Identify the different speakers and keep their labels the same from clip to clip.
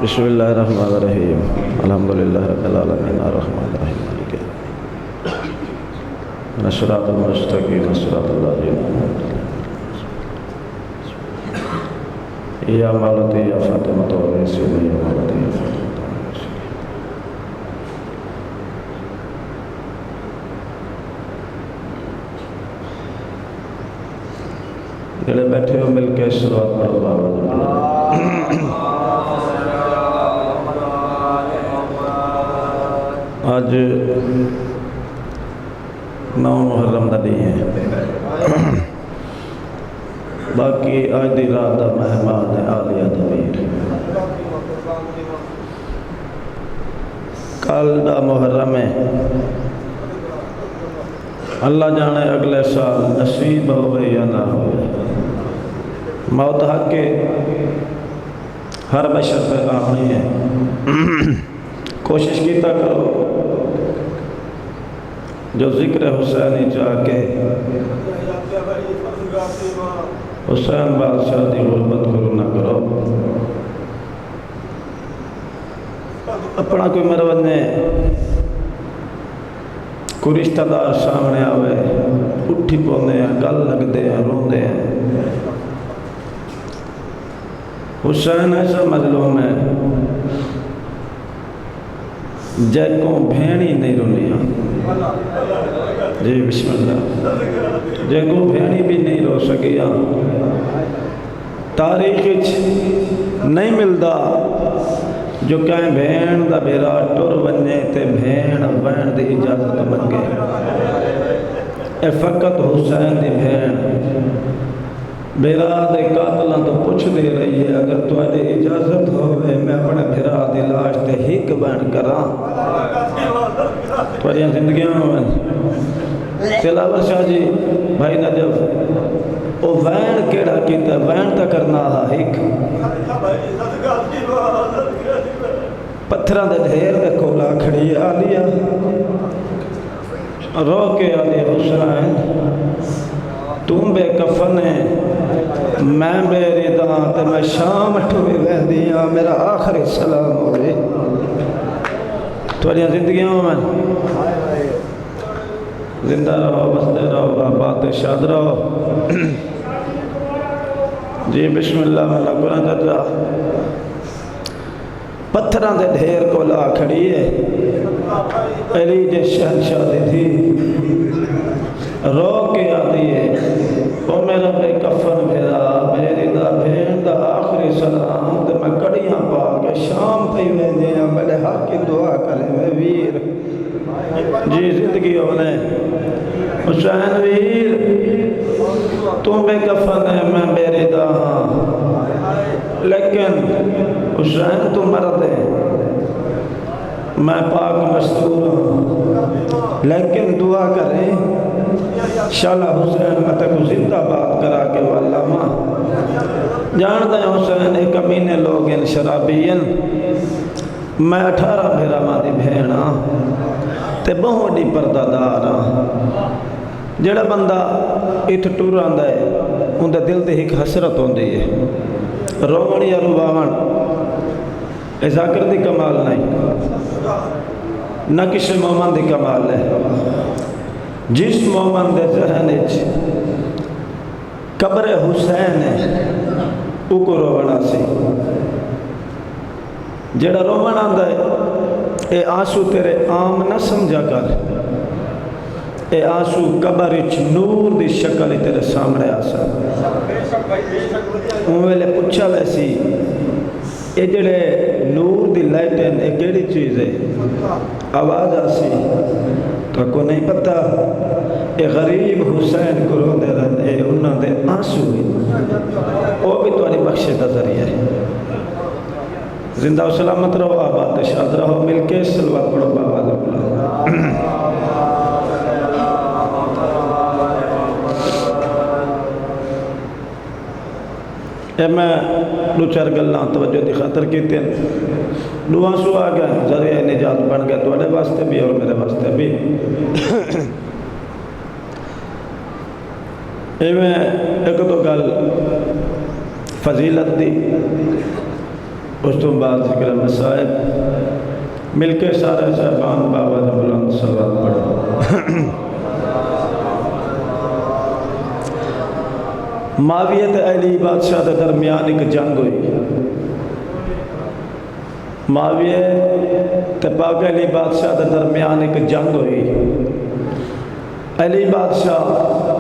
Speaker 1: بسم اللہ الرحمن الرحیم الحمدللہ رب العالمین الرحمن الرحیم مالک صراط المستقیم صراط الذین انعمت علیہم یا مالتی یا فاطمۃ ویسین یا مالتی یا فاطمۃ ویسین جڑے بیٹھے ہو مل کے صلوات پڑھو بابا آج 9 محرم دا دن ہے باقی آج دی رات دا مہمان ہے عالیہ دمیر کل دا محرم ہے اللہ جانے اگلے سال نصیب ہوئے یا نہ ہوئے موت حق کے ہر بشر پہ آنی ہے کوشش کیتا کرو جو ذکر حسینی چاہ کے حسین بادشاہ دی غربت کرو نہ کرو اپنا کوئی مرونے کوئی رشتہ دار سامنے آوے اٹھی پوندے ہیں گل لگتے ہیں روندے ہیں حسین ایسا مظلوم ہے جیکوں بھینی نہیں رونیاں جی بسم اللہ جیکوں بھینی بھی نہیں رو سکیا تاریخ نہیں ملدا جو کہیں بھین دا بیرا ٹر بنے تے بھین بین دی اجازت منگے اے فقط حسین دی بھین بیرا دے قاتلاں تو پوچھ دے رہی ہے اگر تو اے اجازت ہوئے میں اپنے بھرا دی لاش تے ہک بین کراں توڑیاں زندگیاں ہوئے تلاور شاہ جی بھائی نجف او وین کیڑا کیتا وین تا کرنا ہک پتھران دے ڈھیر دے کولا کھڑی آلیا رو کے آلی حسین تم بے کفن ہے میں بے رداں تے میں شام ٹھوئی ویندیاں میرا آخری سلام ہوئے توڑیاں زندگیاں میں زندہ رہو بستے رہو آباد شاد رہو جی بسم اللہ میں قرآن جا پتھران دے ڈھیر کو لا کھڑی ہے علی جے شہنشاہ دی تھی رو کے آتی ہے او میرا بے کفن بھیرا میری دا بھین دا آخری سلام تے میں کڑیاں پا کے شام تھی ویندیاں میرے حق کی دعا کرے میں ویر جی زندگی ہونے حسین ویر تم بے کفن ہے میں میری دا ہاں لیکن حسین تو مرد ہے میں پاک مستور ہوں لیکن دعا کریں شالا حسین میں تک زندہ بات کرا کے واللہ ماں جانتا ہے حسین ایک امینے لوگ ان شرابین میں 18 بھیرا مادی بھینا تے بہت ڈی پردہ دارا جڑا بندہ ایتھ ٹور آندہ ہے ان دے دل دے ایک حسرت ہوندی ہے رومن یا روباون اے ذاکر دی کمال نہیں نہ کسی مومن دی کمال ہے جس مومن دے ذہن قبر حسین ہے او کو رونا سی جڑا رومن آندہ ہے اے آنسو تیرے عام نہ سمجھا کر اے آنسو قبر نور دی شکل تیرے سامنے آسا ویلے پوچھا ویسی اے جڑے نور دی لائٹن اے کیڑی چیز ہے آواز آسی تو کو نہیں پتا اے غریب حسین کو رو دے رہن اے انہاں دے آنسو ہے وہ بھی تمہاری بخشے دا ذریعہ ہے زندہ و سلامت رہو آباد شاد رہو مل کے سلوات پڑھو بابا اللہ اے میں دو چار گلاں توجہ دی خاطر کیتے ہیں دو آنسو آ گئے ذریعہ نجات بن گئے تواڈے واسطے بھی اور میرے واسطے بھی اے میں ایک دو گل فضیلت دی اس تو بعد ذکر مسائب مل کے سارے صاحبان بابا نے بلند صلوات پڑھو۔ معاویہ تے علی بادشاہ کے درمیان ایک جنگ ہوئی۔ معاویہ تے پاک علی بادشاہ کے درمیان ایک جنگ ہوئی۔ علی بادشاہ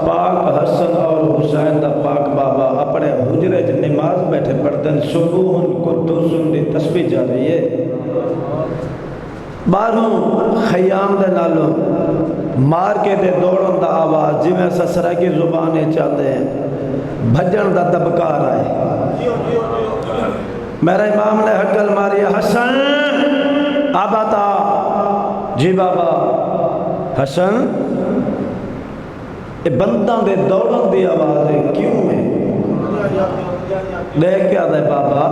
Speaker 1: پاک حسن اور حسین دا پاک بابا اپنے حجرے چ نماز بیٹھے پڑھتے ہیں، سبوح قدوس دی تسبیح جا رہی ہے۔ باہروں خیام دے نالوں مار کے دے دوڑن دا آواز جی میں سسرا کی زبانیں چاہتے ہیں، بھجن دا دبکار آئے۔ میرا امام نے حقل ماری، حسن آباتا جی بابا۔ حسن یہ بنداں دے دوڑن دی آواز ہے کیوں ہے؟ دیکھ کے آدھے بابا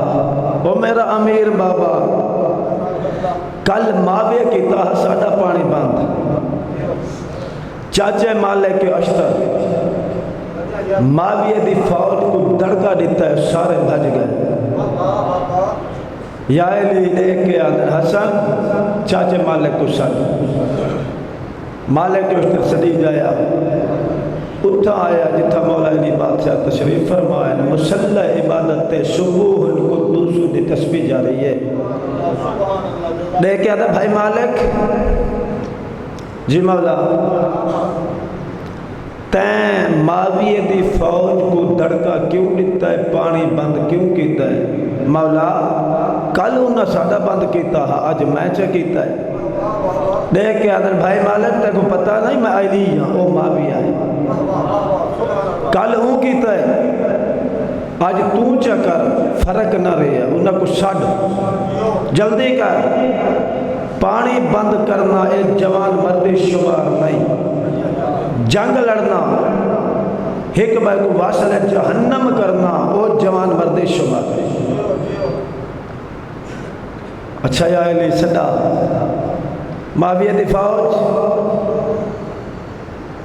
Speaker 1: وہ میرا امیر بابا کل معاویہ کی تاہ ساڑھا پانی بند، چاچے مالک کے اشتر معاویہ دی فوج کو دڑکا دیتا ہے، سارے بھج گئے۔ یا علی دیکھ کے آدھے حسن چاچے مالک کو سڑ مالک کے اشتر صدی جایا، اتھا آیا جتھا مولا علی بادشاہ تشریف فرمائے، مسلح عبادت تے سبوح القدوس دی تسبیح جا رہی ہے۔ دیکھ آدھا بھائی مالک جی مولا تین معاویہ دی فوج کو دڑکا کیوں دیتا ہے، پانی بند کیوں کیتا ہے؟ مولا کل انہاں ساڑھا بند کیتا ہے، آج میں چا کیتا ہے۔ دیکھ کے آدھر بھائی مالک تے کو پتہ نہیں میں علی ہاں، او معاویہ ہے، کل ہوں کیتا ہے، آج تو چا کر، فرق نہ رہے انہاں کو ساڑھ جلدی کر۔ پانی بند کرنا ایک جوان مردی شمار نہیں، جنگ لڑنا ایک بھائی کو واصل جہنم کرنا وہ جوان مردی شمار نہیں۔ اچھا یا علی صدا معاویہ دی فوج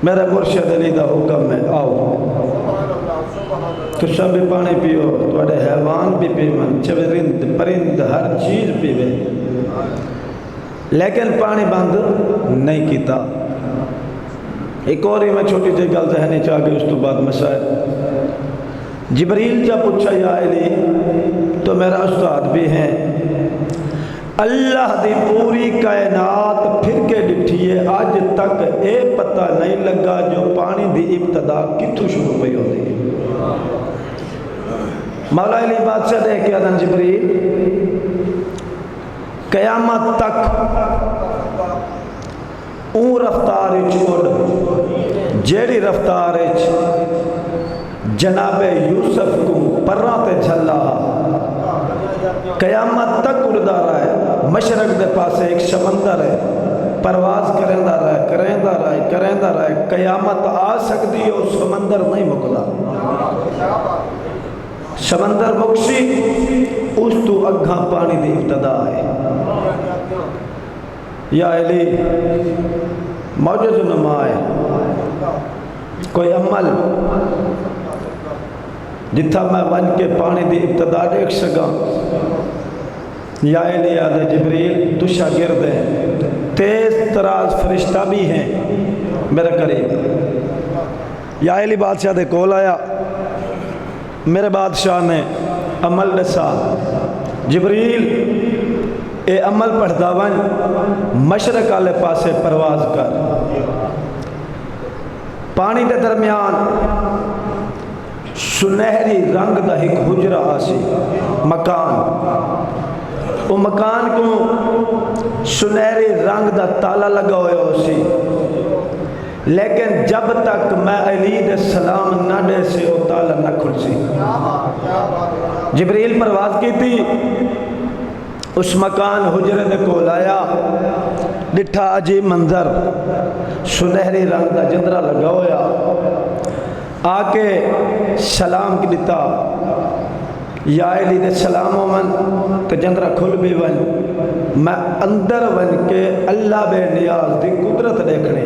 Speaker 1: میرا مرشد علی دا حکم ہے آؤ تو سب پانی پیو، توڑے حیوان بھی پیون، چورند پرند ہر چیز پیوے، لیکن پانی بند نہیں کیتا۔ ایک اور ہی میں چھوٹی سی گل ذہنی چاہ کے اس تو بعد مسائل۔ جبریل جب پوچھا یا علی تو میرا استاد بھی ہیں، اللہ دی پوری کائنات پھر کے ڈٹھی ہے، آج تک اے پتہ نہیں لگا جو پانی دی ابتدا کتھوں شروع پہ ہوتی ہے۔ مولا علی بادشاہ دیکھ کے آدھن جبریل قیامت تک اون رفتار چھوڑ جیڑی رفتار جناب یوسف کو پران تے جھلا قیامت تک اڑدا رہے، مشرق دے پاسے ایک سمندر ہے، پرواز کریندا رہے، قیامت آ سکتی ہے، اس سمندر نہیں مکلا۔ سمندر مکسی اس تو اگھاں پانی دی ابتدا ہے۔ یا علی موجز نمائے کوئی عمل جتھا میں ون کے پانی دی ابتدا دیکھ سکا۔ یا علی آدھے جبریل تو شاگرد ہیں، تیز تراز فرشتہ بھی ہیں میرے قریب۔ یا علی بادشاہ دے کول آیا، میرے بادشاہ نے عمل دسا، جبریل اے عمل پڑھدا ون مشرق والے پاسے پرواز کر، پانی دے درمیان سنہری رنگ دا ایک حجرہ آسی مکان، وہ مکان کو سنہری رنگ دا تالا لگا ہوئے ہو سی، لیکن جب تک میں علی دے سلام نہ دے سے وہ تالا نہ کھل سی۔ جبریل پرواز کی تھی، اس مکان حجرے دے کول آیا، ڈٹھا عجیب منظر، سنہری رنگ دا جندرہ لگا ہویا، آکے سلام کی دیتا، یا علی دے سلام من تے جندرہ کھل بھی ون، میں اندر ون کے اللہ بے نیاز دی قدرت دیکھنے،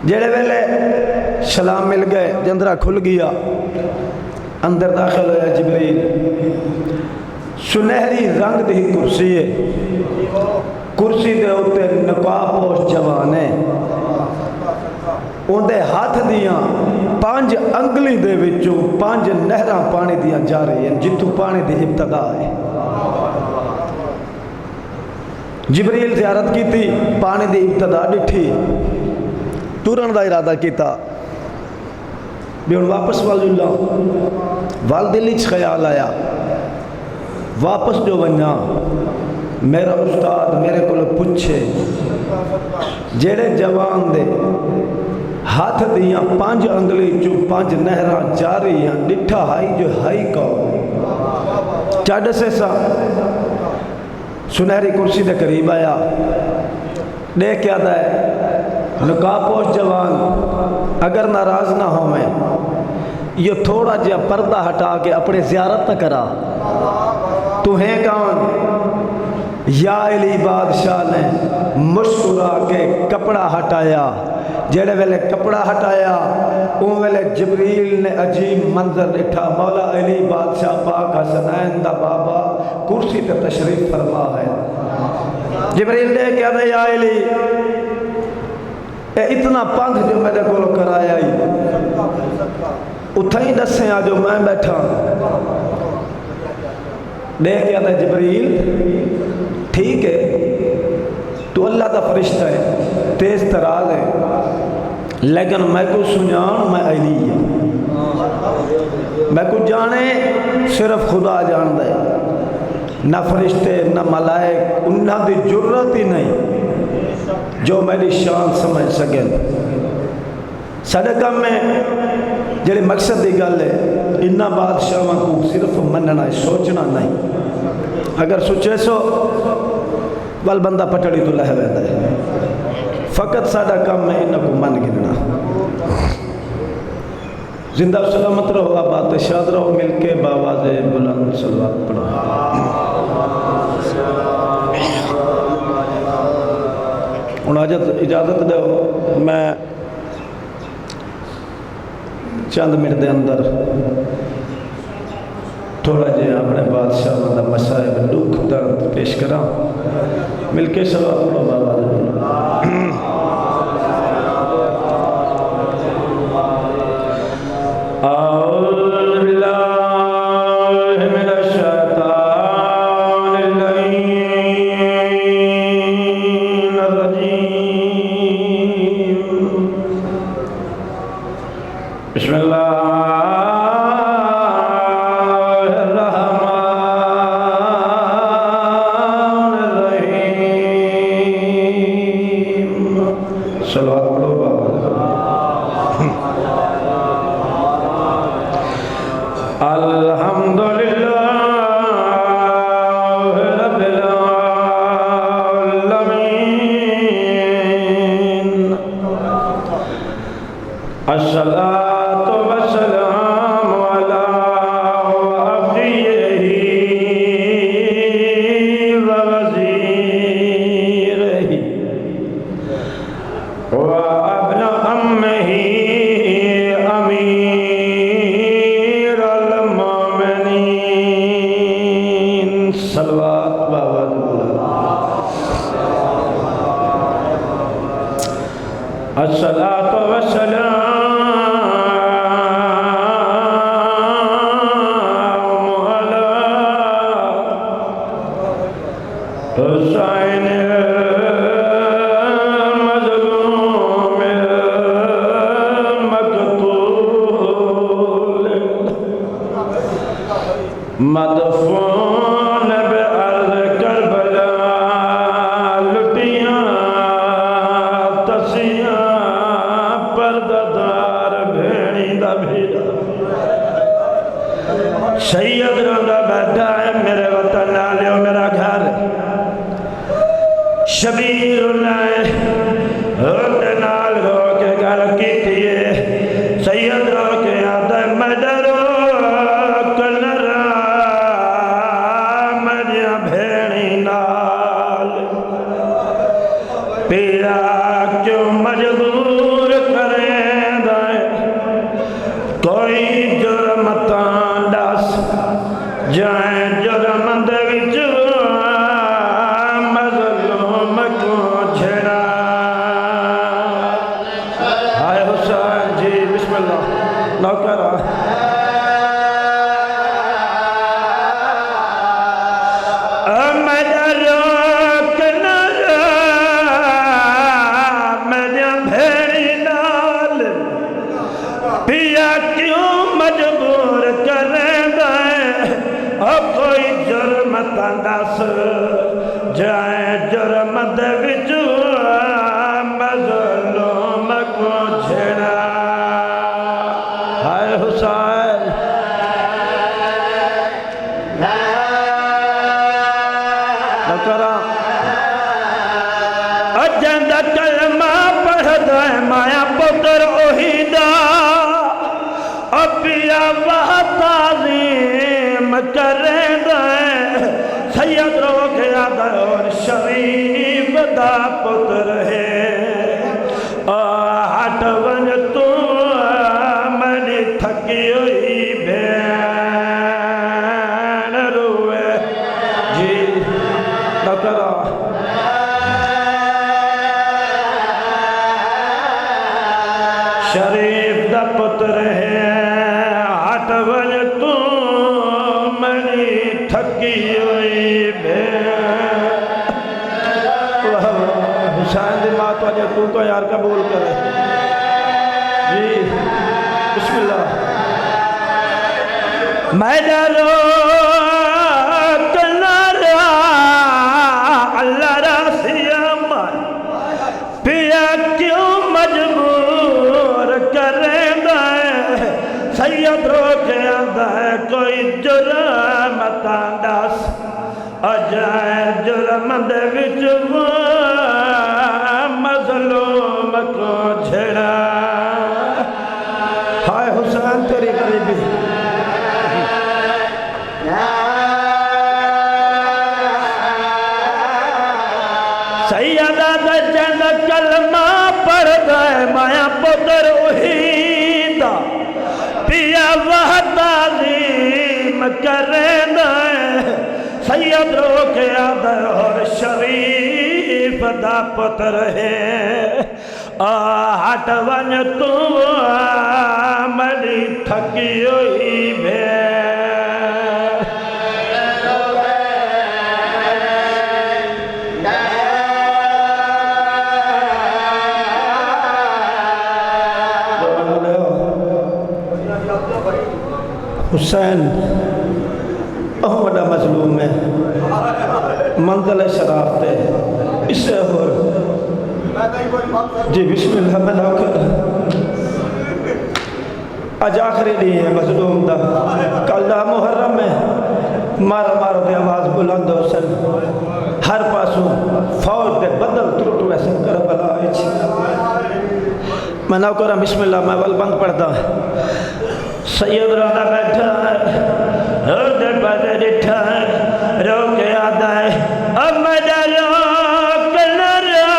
Speaker 1: جڑے ویلے سلام مل گئے، جندرہ کھل گیا، اندر داخل ہویا جبریل، سنہری رنگ دی کرسی ہے، کرسی دے ہوتے نقاب پوش جوان ہے، ان دے ہاتھ دیاں 5 انگلی دے وچوں 5 نہراں پانی دیاں جا رہی ہیں جتوں پانی دی ابتدا ہے۔ جبریل زیارت کی تھی، پانی دی ابتدا ڈٹھی، ٹورن دا ارادہ کیتا، بھی ان واپس والدلی خیال آیا، واپس جو ونجا میرا استاد میرے کو پوچھے جیڑے جوان دے ہاتھ دیاں 5 انگلی جو 5 نہراں جاری ہیں ڈٹھا ہائی جو ہائی کہو چاڑ سے سا سنہری کرسی دے قریب آیا، دیکھ کیا دا ہے نقاب پوش جوان اگر ناراض نہ ہوئیں یہ تھوڑا جہا پردہ ہٹا کے اپنے زیارت نہ کرا، تو ہیں کون؟ یا علی بادشاہ نے مسکرا کے کپڑا ہٹایا، جڑے ویلے کپڑا ہٹایا اون ویلے جبریل نے عجیب منظر دیکھا، مولا علی بادشاہ پاک حسنین دا بابا کرسی تے تشریف فرما ہے۔ جبریل نے کہا تھا یا علی اے اتنا پنکھ جو میرے کو کرایا ہی اتھا ہی دسیں آ جو میں بیٹھا دیکھ کیا تھا جبریل ٹھیک ہے تو اللہ کا فرشتہ ہے تیز تراز ہے لیکن میں کو سنجان میں علی ہوں، میں کو جانے صرف خدا جان دے، نہ فرشتے نہ ملائک انہاں دی جرت ہی نہیں جو میری شان سمجھ سکیں۔ صدقہ میں جڑے مقصد دی گل ہے انہاں بادشاہاں کو صرف مننا ہے سوچنا نہیں، اگر سوچے سو وال بندہ پٹڑی تو لہ ویندہ ہے، فقط ساڈا کام ہے انہاں کو من گننا۔ زندہ و سلامت رہو، آباد شاد رہو، مل کے باواز بلند صلوات پڑھو۔ اجازت دو میں چند منٹ دے اندر تھوڑا جے اپنے بادشاہ دا مسائب دکھ درد پیش کرا، مل کے صلوات پڑھو باواز بلند۔ بسم اللہ الرحمن الرحیم، صلوات پڑھو الحمدللہ رب العالمین، الصلاة الصلاة والسلام على حسين المظلوم المقتول مدفون بأرض کربلا، لٹیاں تسیاں پرددار بھیڑی دا بھیڑا، سید رنگا بیٹھا ہے میرے وطن آلیو میرا گھر، شبیر نائے ہوتے نال رو کے گھر کی تھیے، سید رو کے آدھے میں ڈرو کنرا مجھے بھیڑی نال، پیرا کیوں مجبور کریں دائیں کوئی جرمتاں جائیں جرم دے وچ مظلوم کو جھڑا ہائے حسین جی بسم اللہ نوکرہ پیا کیوں مجبور کریں گے اور کوئی جرم تندس جائیں جرم دے وچ مظلوم کو جھڑا ہائے حسین نکرہ اجند کلمہ پڑھ دائیں مایا پتر اوہیدہ پیا وہ تعظیم کریں گے سید روکیا اور شریف دا پتر ہے ہٹ ون تو منی تھکی ہوئی بین روئے جی نکرہ شریف دا پتر ہے تھکی ہوئی حسین دی ماں تو کو یار قبول کرے جی بسم اللہ میں ڈالو کنارا اللہ راسی امان پیا کیوں مجبور کریں گے سید روکے آدھا ہے کوئی جرم تانداس اجائے جرم دے وچ مظلوم کو جھڑا ہائے حسین تیری غریبی سیدہ دا جند کلمہ پڑھ دائے مایا پتر اوہیدہ پیا وہ تعظیم کریں گے سید روکیا در اور شریف دا پتر ہے ہٹ ون تو مڑی تھکی ہوئی حسین بہت بڑا مظلوم ہے منزل شرافت ہے اس سے اور جی بسم اللہ میں نوکر آج آخری نہیں ہے مظلوم دا کل دا محرم میں مار دے آواز بلند ہو سن ہر پاسوں فوج دے بدل ترٹ ویسے کربلا آئی میں نوکر بسم اللہ میں والبند پڑھتا سید رانا بیٹھا ہے دے پتے ڈٹھا ہے رو کے آدھا ہے اب مجھا روک نرا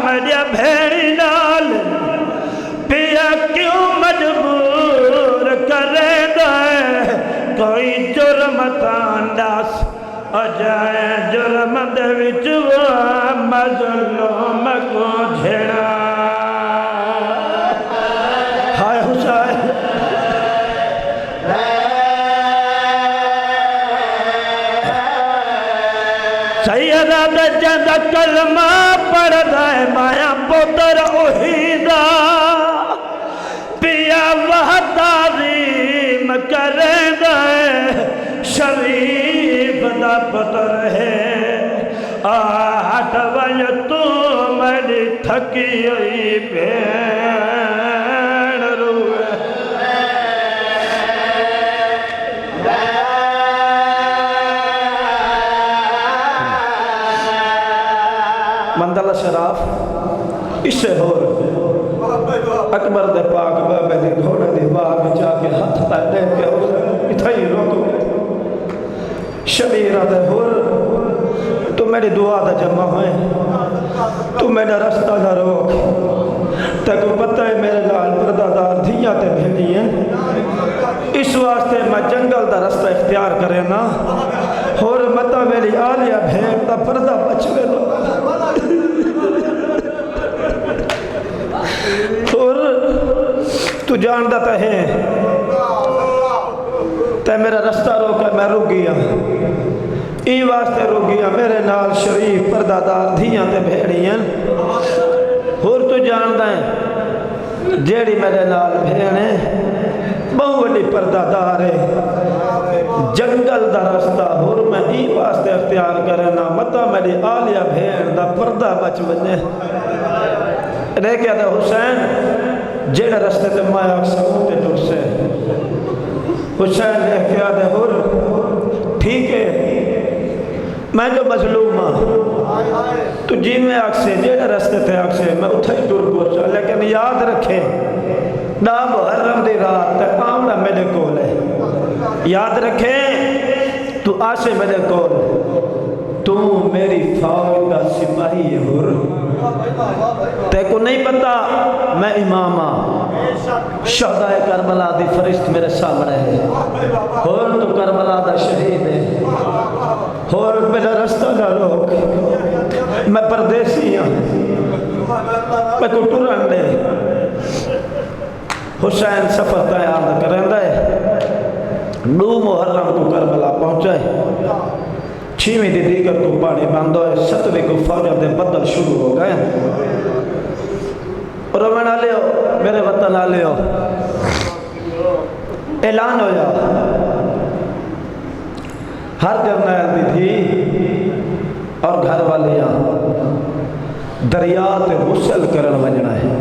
Speaker 1: مجھا بھیڑی نال پیا کیوں مجبور کرے گئے کوئی جرم تانداس اجائے جرم دے وچ مظلوم کو جھڑا ہائے حسین سیدہ دا جند کلمہ پڑھ دائے مایا پتر اوہیدہ پیا وہ تعظیم کریں گے شریف دا پتر ہے ہٹ ون تو مڑی تھکی ہوئی بین روئے منزل شراف اس سے ہو اکبر دے پاک بابے دے گھوڑے دے باغ جا کے ہاتھ تک دے کے اتھائی روکو شبیرہ دے ہور تو میری دعا دا جمع ہوئے تو میرا رستہ دا روک تک پتہ ہے میرے لال پردہ دار دھیاں تے بھیڑی ہیں، اس واسطے میں جنگل دا رستہ اختیار کرے نا، اور متا میری آلیا بھیڑ دا پردہ بچوے نا، اور تو جاندہ تا ہے تے میرا رستہ روکا، میں رک گیا، ای واسطے رک گیا میرے نال شریف پردہ دار دھیاں تے بھیڑی ہیں، اور تو جاندہ ہے جیڑی میرے نال بھیڑے بہت بڑی پردہ دار ہے، جنگل دا رستہ اور میں ای واسطے اختیار کرنا متا میری آلیا بھیڑ دا پردہ بچ بنے رہ کیا تھا حسین جیڑا رستے تے مایا اکسر تے ٹر سے حسین نے کیا تھا اور ٹھیک ہے میں جو مظلوم ہاں تو جی میں اکسے جیڑا رستے تے اکسے میں اتھا ہی ٹر پہنچا، لیکن یاد رکھے نا محرم دی رات تے آمنا میرے کول ہے، یاد رکھے تو آسے میرے کول، تو میری فوج کا سپاہی ہے ہور، تے کو نہیں پتا میں امام ہاں، شہدائے کربلا دی فرشت میرے سامنے ہے، اور تو کربلا دا شہید ہے، اور میرا رستہ نہ روک، میں پردیسی ہوں، میں کو ٹرن دے۔ حسین سفر تیار کریں دے، 2 محرم کو کربلا پہنچائے، 6ویں دی دیگر کو پانی بند ہوئے، 7ویں کو فوجہ دے بدل شروع ہو گئے، اور میں نہ لے ہو میرے وطن نہ لے ہو، اعلان ہو جا ہر جرنیل بھی تھی اور گھر والیاں دریات غسل کرن وجنا ہے،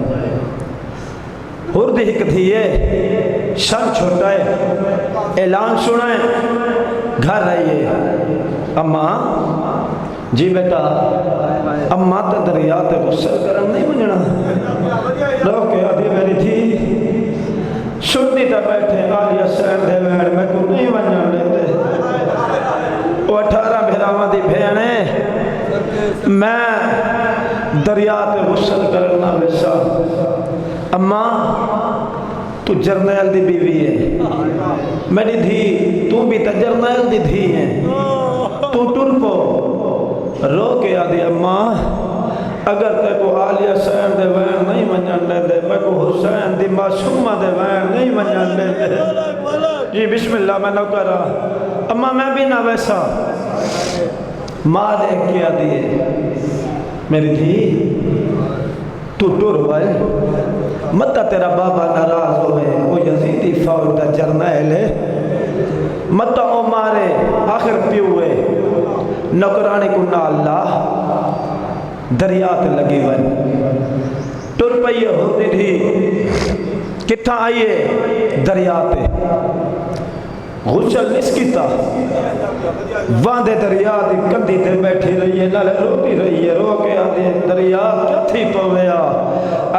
Speaker 1: ہردی ہک تھیے شن چھوٹائے اعلان سنائے گھر رہیے، اماں جی بیٹا اماں تے دریات غسل کرن نہیں وجنا، رو کے آدھی میری تھی سنی تا بیٹھے آلیا سین دے ویڑ میں کو نہیں وجنا لیتے، وہ 18 بھیراواں دی بھینے میں دریات غسل کرنا ویسا، اماں تو جرنیل دی بیوی ہے، میری دھی تو بھی تا جرنیل دی دھی ہے، تو ٹر پو رو کے آدھی اماں اگر تے کو آلیا سین دے وین نہیں منجن لے دے، میں کو حسین دی معصومہ دے وین نہیں منجن لے دے، جی بسم اللہ میں نہ کرا، اماں میں بھی نہ ویسا، ماں دیکھ کیا دیئے میری دھی تو ٹر ہوئے، متا تیرا بابا ناراض ہوئے، وہ یزیدی فوج دا جرنیل ہے، متا او مارے آخر پیوئے، نوکرانے کو نہ اللہ دریات لگی ہوئے، ٹر پئیے ہوتی تھی، کتھا آئیے دریات غسل اس کی تا واندے دریا دی کندی تے بیٹھی رہی ہے، نالے روٹی رہی ہے، رو کے آدھے دریا کتھی پویا،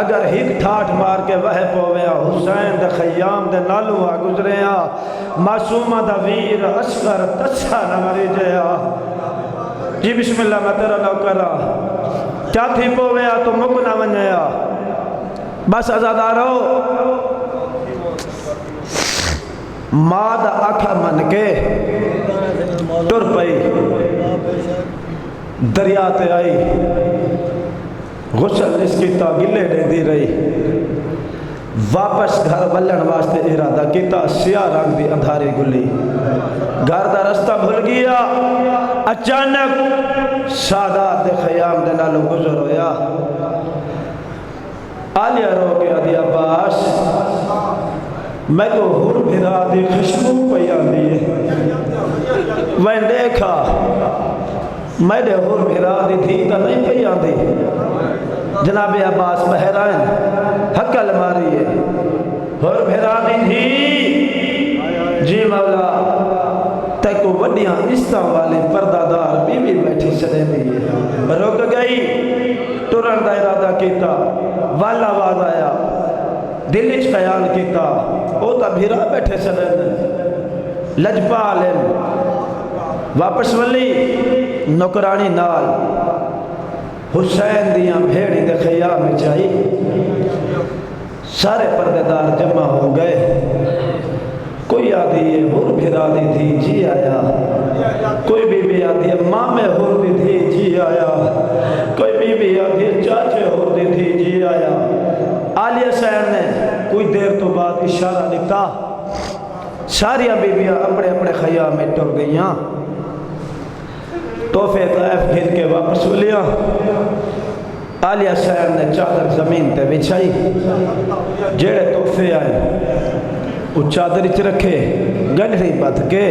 Speaker 1: اگر ہک ٹھاٹ مار کے وہ پویا، حسین دے خیام دے نالو آ گزریا، معصومہ دا ویر اصغر تچھا نہ مری جیا، جی بسم اللہ میں تیرا نو کرا، کیا تھی پویا تو مکنا ونیا، بس ازادارو ماں دا آکھا من کے ٹر پئی، دریا تے آئی، غسل اس کی تا گلے دے دی رہی، واپس گھر ولن واسطے ارادہ کیتا، سیاہ رنگ دی اندھاری گلی، گھر دا رستہ بھول گیا، اچانک سادات دے خیام دے نالو گزر ہویا، آلیا رو کے آدھی عباس میں کو ہر بھرا دی خشبو پیان دیئے، میں دیکھا میں نے ہر بھرا دی تھی تا نہیں پیان دی، جناب عباس بحرائن حقل ماری ہے، ہر بھرا دی تھی، جی مولا تیکو وڈیاں عزتاں والے پردہ دار بی بی بیٹھی سنے دیئے، رک گئی، ٹرن دا ارادہ کیتا، والا آواز آیا، دل اچ خیال کیتا، او تا بھیرا بیٹھے سنے لجپا علم، واپس ولی نوکرانی نال، حسین دیاں بھیڑی دے خیام میں چاہی، سارے پردے جمع ہو گئے. کوئی آدھی ہے ہور بھرا دی تھی جی آیا, کوئی بی بی آدھی ہے مامے ہور دی تھی جی آیا, کوئی بی بی آدھی ہے چاچے ہور دی تھی جی آیا. عالیہ صاحب نے کوئی دیر تو بعد اشارہ لکھا, ساریاں بی بیاں اپنے اپنے خیام میں ٹر گئیاں. تحفے طائف گھن کے واپس لیا. عالیہ صاحب نے چادر زمین تے بچھائی, جیڑے تحفے آئے وہ چادر چ رکھے, گنڈھی پتھ کے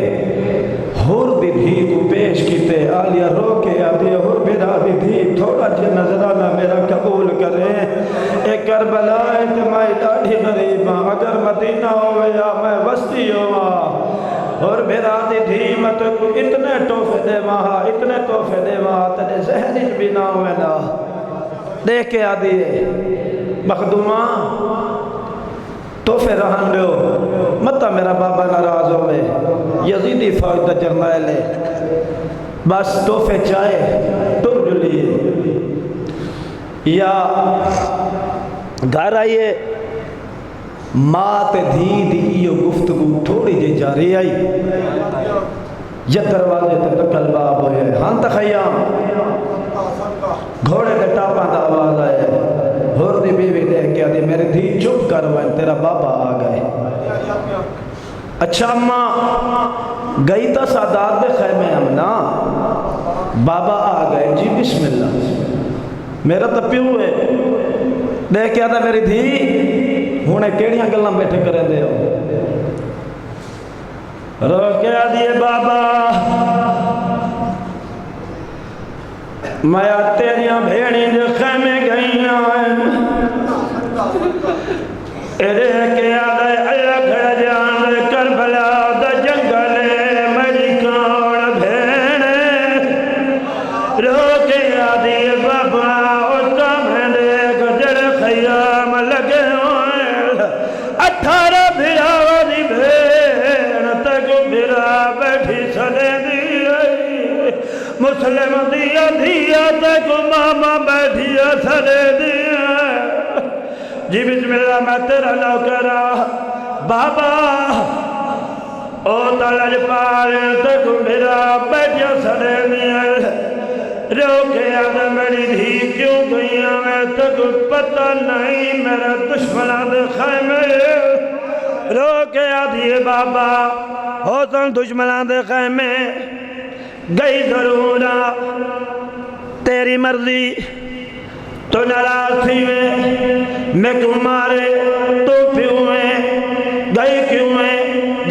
Speaker 1: ہور دی دھی کو پیش کیتے. عالیہ رو کے آدھی ہور بھرا دی دھی تھوڑا جا نظرانہ میرا قبول کرے. اے کربلا ہے کہ میں ڈاڑھی غریب ہاں, اگر مدینہ ہویا میں وسطی ہوا. اور بھرا دی دھی مت کو اتنے تحفے دے وہاں, اتنے تحفے دے وہاں تنے ذہن بھی نہ ہوئے نا. دیکھ کے آدھی ہے مخدومہ تحفے رہن دیو, متا میرا بابا ناراض ہوئے, یزیدی فوج دا جرنیل ہے, بس تحفے چاہے ٹر جلیے. یا گھر آئیے ماں تے دھی دی ایو گفتگو تھوڑی جی جاری آئی. یا دروازے تے دکل باب ہوئے, ہاں تخیام گھوڑے دے ٹاپاں دا آواز آئے. ہور دی بیوی دیکھ کے آدھی میرے دھی چپ کر وائن تیرا بابا آ گئے. اچھا اماں گئی تا سادات دے خیمے امنا, بابا آ گئے جی بسم اللہ. میرا تپیو ہے دیکھ کے آدھا میری دھی ہونے کیڑیاں گلنا بیٹھے کریں دے ہو. رو کے آدھی بابا میں تیریاں بھیڑی دے خیمے گئیاں ہیں. ارے کے آدھے اللہ گھڑ جان کربلا دا جنگلے میری کون بھیڑے. رو کے آدھی بابا او سامنے دیکھ جڑ خیام لگے ہوئے. 18 بھراو دی بھیڑ تک بھرا بیٹھی سلے دی مسلم دیا دیا تک ماما بیٹھیا سلے دیا. جی بسم اللہ میں تیرا نوکرا بابا او تلج پال تک میرا بیٹھیا سلے دیا. رو کے آدھا میری دھی کیوں گئیاں میں تک پتہ نہیں میرا دشمنہ دے خیمے. رو کے آدھی بابا ہوتن دشمنہ دے خیمے گئی ضرورا تیری مرضی تو ناراض تھی میں کیوں مارے تو پیوں میں گئی کیوں میں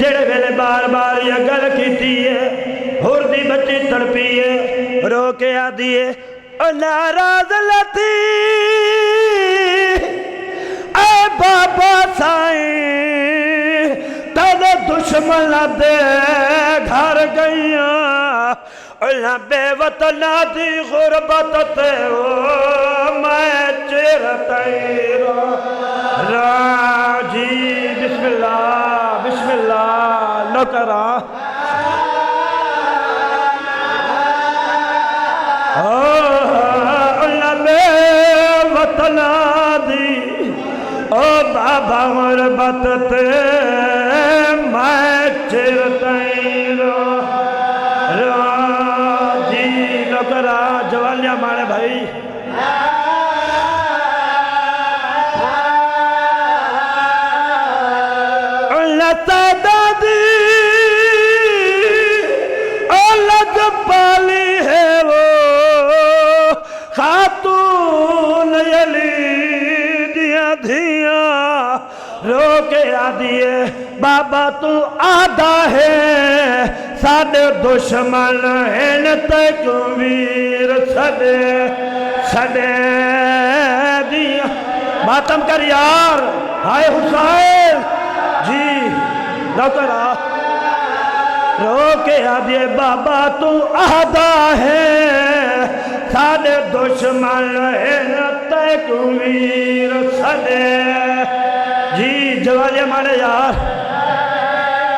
Speaker 1: جڑے ویلے بار بار یا گل کیتی ہے. ہور دی بچی تڑپی ہے. رو کے آدھی ہے او ناراض لتی اے بابا سائیں تیرے دشمن دے گھر گئیاں. اللہ بے وطنہ دی غربت تے ہو میں چیر تیرا راجی. بسم اللہ نوکرا اللہ بے وطنہ دی او بابا غربت تے میں چیر تیرا راجی. نوکرا جوالیاں مانے بھائی اللہ سادہ دی اللہ جبالی ہے وہ خاتون یلی دیا دھیاں. رو کے آدھی ہے بابا تو آدھا ہے ساڑے دشمن ہیں تک ویر سڑے دیا. ماتم کر یار ہائے حسین جی نوکرا. رو کے آدھے بابا تو آدھا ہے ساڑے دشمن ہیں تک ویر سڑے. جی جوالیہ مانے یار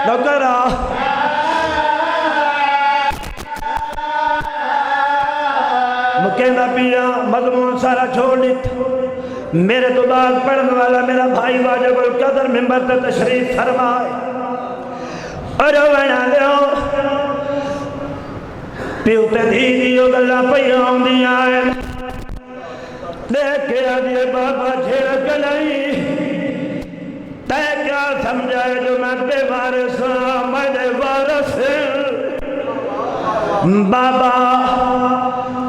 Speaker 1: نوکرا مکینہ پیا مضمون سارا چھوڑ لیتا. میرے تو بعد پڑھنے والا میرا بھائی واجب القدر ممبر تے تشریف فرمائے اور وینا لیو پیو تے دھی دیو گلہ پیاں دیا ہے دیکھے آجئے بابا جھڑک نہیں تے کیا سمجھائے جو میں بے وارث میں دے وارث بابا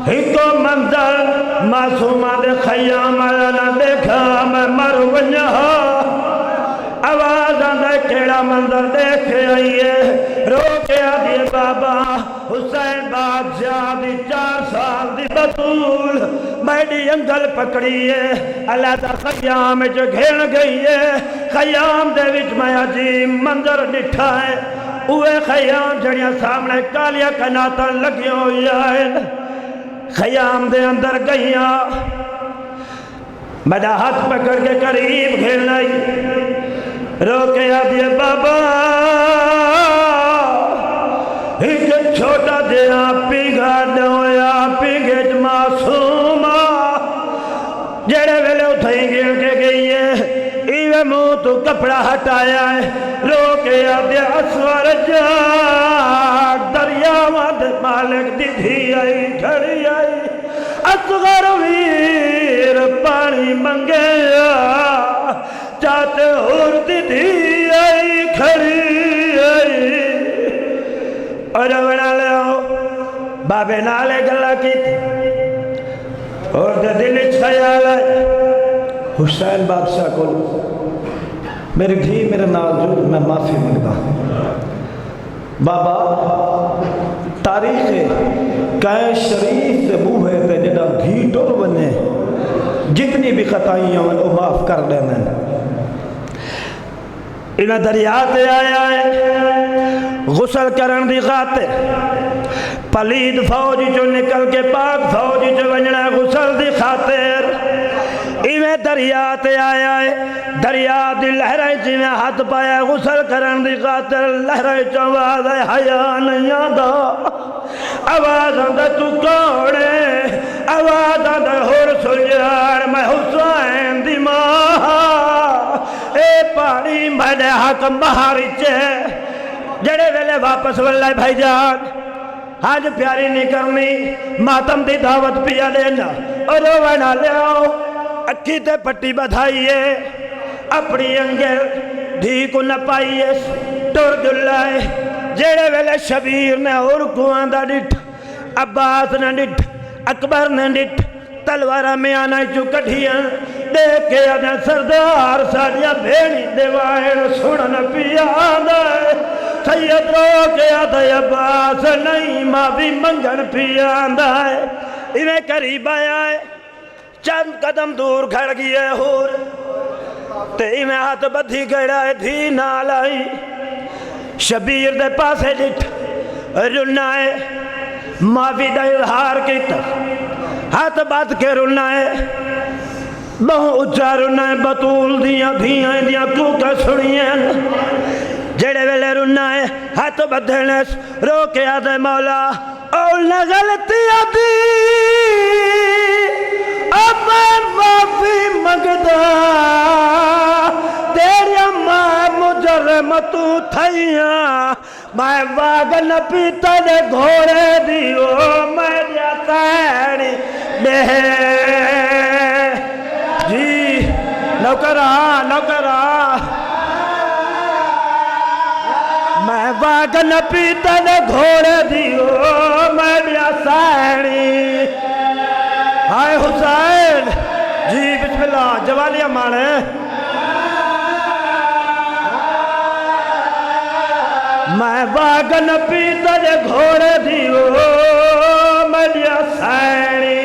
Speaker 1: ہکو منظر معصومہ دے خیام نہ دیکھا میں مر ونجا آواز آندھے کیڑا منظر دیکھے آئیے رو کے آدھے بابا حسین بادشاہ دی 4 سال دی بطول میڈی انگل پکڑیے اللہ تا خیام جو گھیڑ گئیے خیام دے وچ میں عجیب منظر ڈٹھا ہے اوے خیام جڑیاں سامنے کالیا کناتاں لگیوں ہوئی آئے خیام دے اندر گئیاں میڈا ہاتھ پکڑ کے قریب گھیڑنا رو کے آدھے بابا ایک چھوٹا دیا پیگا ڈویا پیگے معصومہ جڑے ویلے اٹھائیں گے کے گئی ہے ایوے منہ تو کپڑا ہٹایا ہے رو کے آدھے اسور جاگ دریا مد مالک دی دھی آئی گھڑی آئی اصغر ویر پانی منگیا چاہتے ہور دی دھی آئی کھڑی آئی اور بنا لے آؤ بابے نالے گلہ کی اور دل خیال ہے حسین بادشاہ کو میری دھی میرے ناظر میں معافی مانگتا بابا تاریخ کائے شریف سے بوہے تے جڑا دھی ٹول بنے جتنی بھی خطائیاں وہ معاف کر دے میں انہیں دریاتے آیا ہے غسل کرن دی خاطر پلید فوجی جو نکل کے پاک فوجی جو ونجنا غسل دی خاطر ایویں دریاتے آیا ہے دریا دی لہرائیں جی میں ہاتھ پایا غسل کرن دی خاطر لہرائیں چواز ہے حیاء نہیں آدھا آواز آدھا تو کوڑے آواز آدھا ہور سجار میں حسین دی ماں اے پانی میڈے حق مہاری چے جڑے ویلے واپس واللہ بھائی جان آج پیاری نہیں کرنی ماتم دی دعوت پیا لینا اور روینا لے آؤ اکھی تے پٹی بدھائیے اپنی انگل دھی کو نہ پائیے ٹور دلائے جڑے ویلے شبیر نے اور کوان دا ڈٹ عباس نے ڈٹ اکبر نے ڈٹ تلوارہ میں آنا جو کٹھیاں دیکھ کے آدھا سردار ساڑیا بھیڑی دیوائر سنن پیا آدھا سید رو کے آدھا عباس نہیں معافی منگن پیا آدھا انہیں قریب آیا ہے چند قدم دور گھڑ گئے ہور تے میں ہاتھ بدھی گڑا ہے دھی نال آئی شبیر دے پاسے جٹ رلنا ہے معافی دا اظہار کیتا ہاتھ بات کے رلنا ہے بہو اچھا رلنا ہے بطول دیاں دیاں کوکا سنیاں جڑے ویلے رلنا ہے ہاتھ بدھنے رو کے آدھے مولا اولنا غلطی آدھی اب میں معافی مگدا تیری اماں مجرمتو تھائیاں میں واگن پیتا دے گھوڑے دیو میں دیا تیری بے جی نوکرہ میں واگن پیتا دے گھوڑے دیو میں دیا سیڑی ہائے حسین جی بسم اللہ جوالیاں مانے میں واگن پیتا دے گھوڑے دیو میں دیا سیڑی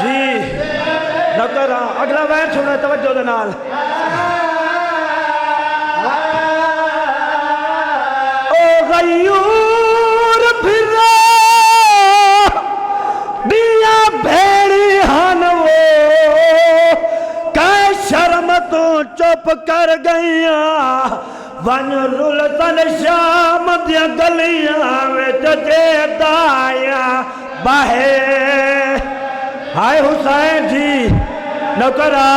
Speaker 1: جی نکرہ اگلا وین سنے توجہ دنال غیور پھرا دیا بھیڑی ہنو کہ شرم تو چپ کر گئیاں ون رلتن شام دیا گلیاں میں تجھے دایا باہے ہائے حسین جی نوکرا